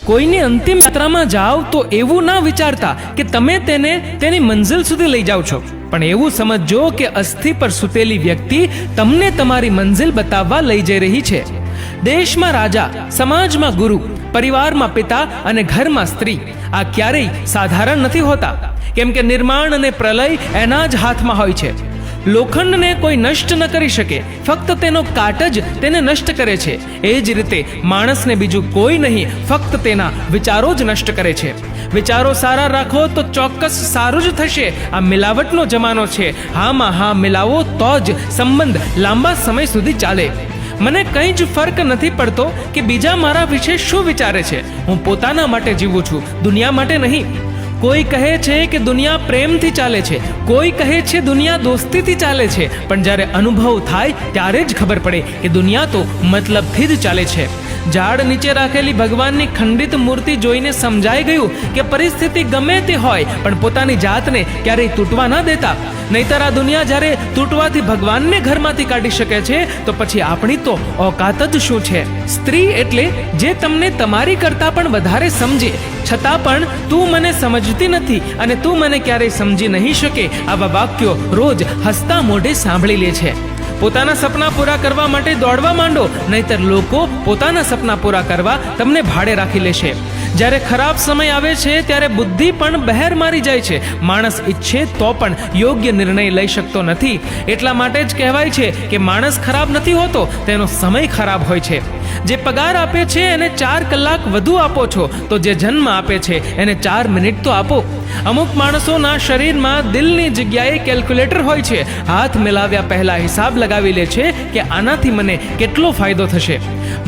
કોઈની અંતિમ યાત્રામાં જાઓ તો એવું ના વિચારતા કે તમે તેને તેની મંઝિલ સુધી લઈ જાઓ છો, પણ એવું સમજજો કે અસ્થિ પર સૂતેલી વ્યક્તિ તમને તમારી મંઝિલ બતાવવા લઈ જઈ રહી છે. દેશમાં રાજા, સમાજમાં ગુરુ, પરિવારમાં પિતા અને ઘરમાં સ્ત્રી આ ક્યારેય સાધારણ નથી હોતા, કેમ કે નિર્માણ અને પ્રલય એના જ હાથમાં હોય છે. લોખંડને કોઈ નષ્ટ ન કરી શકે, ફક્ત તેનો કાટ જ તેને નષ્ટ કરે છે. એ જ રીતે માણસને બીજું કોઈ નહીં, ફક્ત તેના વિચારો જ નષ્ટ કરે છે. વિચારો સારા રાખો તો ચોક્કસ સારું જ થશે. આ મિલાવટનો જમાનો છે. હામાં હા મિલાવો તો જ સંબંધ લાંબા સમય સુધી ચાલે. મને કંઈ જ ફરક નથી પડતો કે બીજા મારા વિશે શું વિચારે છે. હું પોતાના માટે જીવું છું, દુનિયા માટે નહીં. કોઈ કહે છે કે દુનિયા પ્રેમથી ચાલે છે, કોઈ કહે છે દુનિયા દોસ્તીથી ચાલે છે, પણ જ્યારે અનુભવ થાય ત્યારે જ ખબર પડે કે દુનિયા તો મતલબથી જ ચાલે છે. ઝાડ નીચે રાખેલી ભગવાનની ખંડિત મૂર્તિ જોઈને સમજાઈ ગયું કે પરિસ્થિતિ ગમે તે હોય પણ પોતાની જાતને ક્યારેય તૂટવા ન દેતા. નહીતર આ દુનિયા જ્યારે તૂટવાથી ભગવાનને ઘરમાંથી કાઢી શકે છે તો પછી આપણી તો ઓકાત જ શું છે. સ્ત્રી એટલે જે તમને તમારી કરતાં પણ વધારે સમજે, છતાં પણ તું મને સમજતી નથી અને તું મને ક્યારેય સમજી નહીં શકે, આવા વાક્યો રોજ હસતા મોઢે સાંભળી લે છે. પોતાના સપના પૂરા કરવા માટે દોડવા માંડો, નહીતર લોકો પોતાના સપના પૂરા કરવા તમને ભાડે રાખી લેશે. જ્યારે ખરાબ સમય આવે છે ત્યારે બુદ્ધિ પણ બહેર મારી જાય છે. માણસ ઈચ્છે તો પણ યોગ્ય નિર્ણય લઈ શકતો નથી. એટલા માટે જ કહેવાય છે કે માણસ ખરાબ નથી હોતો, તેનો સમય ખરાબ હોય છે. જે પગાર આપે છે એને 4 કલાક વધુ આપો છો, તો જે જન્મ આપે છે એને 4 મિનિટ તો આપો. અમુક માણસોના શરીરમાં દિલની જગ્યાએ કેલ્ક્યુલેટર હોય છે. હાથ મિલાવ્યા પહેલા હિસાબ લગાવી લે છે કે આનાથી મને કેટલો ફાયદો થશે.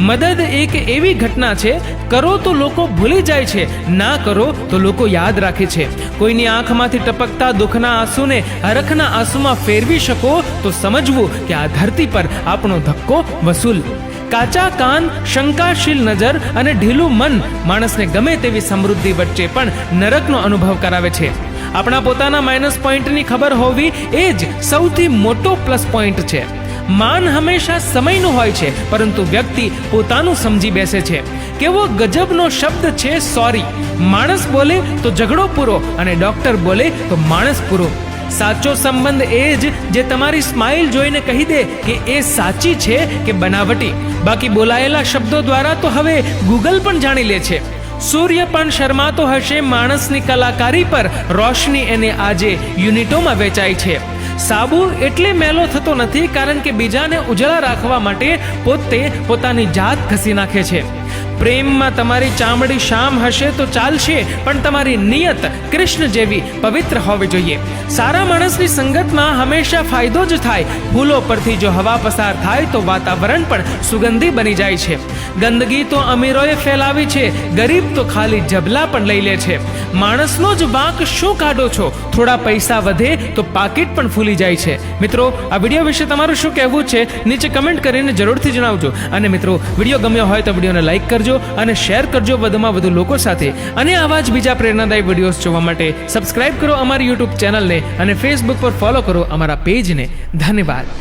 મદદ એક એવી ઘટના છે, કરો તો લોકો ભૂલી જાય છે, ના કરો તો લોકો યાદ રાખે છે. કોઈની આંખમાંથી ટપકતા દુઃખના આંસુને હરખના આંસુમાં ફેરવી શકો તો સમજવું કે આ ધરતી પર આપણો ધક્કો વસૂલ. કાચા કાન, શંકાશીલ નજર અને ઢીલું મન માણસને ગમે તેવી સમૃદ્ધિ વચ્ચે પણ નરકનો અનુભવ કરાવે છે. આપણા પોતાના માઇનસ પોઈન્ટની ખબર હોવી એ જ સૌથી મોટો પ્લસ પોઈન્ટ છે. માન હંમેશા સમયનું હોય છે, પરંતુ વ્યક્તિ પોતાનું સમજી બેસે છે. કેવો ગજબનો શબ્દ છે સોરી. માણસ બોલે તો ઝઘડો પૂરો અને ડોક્ટર બોલે તો માણસ પૂરો. સાચો સંબંધ એ જ જે તમારી સ્માઇલ જોઈને કહી દે કે એ સાચી છે કે બનાવટી. બાકી બોલાયેલા શબ્દો દ્વારા તો હવે ગૂગલ પણ જાણી લે છે. સૂર્ય પણ શરમાતો હશે માણસની કલાકારી પર, રોશની એને આજે યુનિટોમાં વેચાય છે. સાબુ એટલે મેલો થતો નથી કારણ કે બીજાને ઉજળા રાખવા માટે પોતે પોતાની જાત ઘસી નાખે છે. પ્રેમમાં તમારી ચામડી શામ હશે તો ચાલશે, પણ તમારી નિયત કૃષ્ણ જેવી પવિત્ર હોવી જોઈએ. સારા માણસની સંગતમાં હંમેશા ફાયદો જ થાય. ફૂલો પરથી જો હવા પસાર થાય તો વાતાવરણ પણ સુગંધી બની જાય છે. ગંદકી તો અમીરોએ ફેલાવી છે, ગરીબ તો ખાલી જબલા પણ લઈ લે છે. માણસનો જ વાંક શું કાઢો છો? થોડા પૈસા વધે તો પાકીટ પણ ફૂલી જાય છે. મિત્રો, આ વિડીયો વિશે તમારું શું કહેવું છે નીચે કમેન્ટ કરીને જરૂરથી જણાવજો. અને મિત્રો, વિડીયો ગમ્યો હોય તો વિડીયોને લાઈક કરજો અને શેર કરજો વધુમાં વધુ લોકો સાથે. અને આવા જ બીજા પ્રેરણાદાયી વિડીયોઝ જોવા માટે સબસ્ક્રાઇબ કરો અમારી યુટ્યુબ ચેનલને અને ફેસબુક પર ફોલો કરો અમારા પેજને. ધન્યવાદ.